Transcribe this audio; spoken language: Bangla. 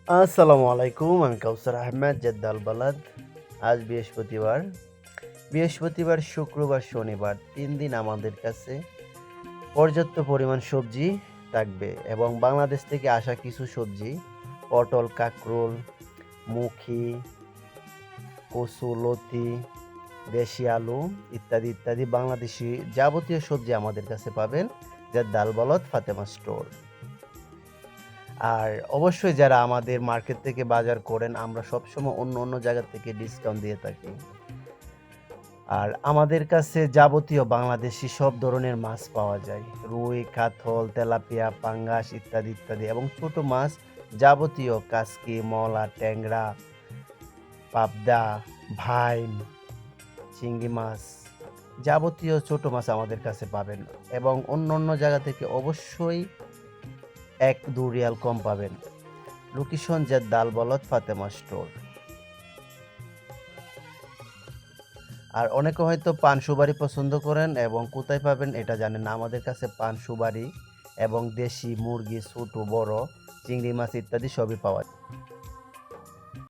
আসসালামু আলাইকুম, আমি কাউসার আহমেদ জেদ্দাল বালাদ। আজ বৃহস্পতিবার, শুক্রবার, শনিবার ৩ দিন আমাদের কাছে পর্যাপ্ত পরিমাণ সবজি থাকবে এবং বাংলাদেশ থেকে আসা কিছু সবজি পটল, কাঁকরোল, মুখি, কচু লতি, দেশি আলু ইত্যাদি বাংলাদেশি যাবতীয় সবজি আমাদের কাছে পাবেন জেদ্দাল বলদ ফাতেমা স্টোর। আর অবশ্যই যারা আমাদের মার্কেট থেকে বাজার করেন, আমরা সবসময় অন্য জায়গা থেকে ডিসকাউন্ট দিয়ে থাকি। আর আমাদের কাছে যাবতীয় বাংলাদেশী সব ধরনের মাছ পাওয়া যায়। রুই, কাতল, তেলাপিয়া, পাঙ্গাস ইত্যাদি এবং ছোট মাছ যাবতীয় কাসকি, মলা, ট্যাংরা, পাবদা, ভাইম, চিংড়ি মাছ যাবতীয় ছোট মাছ আমাদের কাছে পাবেন এবং অন্য জায়গা থেকে অবশ্যই ১-২ রিয়াল কম পাবেন। লোকেশন জেদ্দাল বলদ ফাতেমা স্টোর। আর অনেকে হয়তো পান সুপারি পছন্দ করেন এবং কোথায় পাবেন এটা জানেন না। আমাদের কাছে পান সুপারি এবং দেশি মুরগি ছোট বড় চিংড়ি মাছ ইত্যাদি সবই পাওয়া যায়।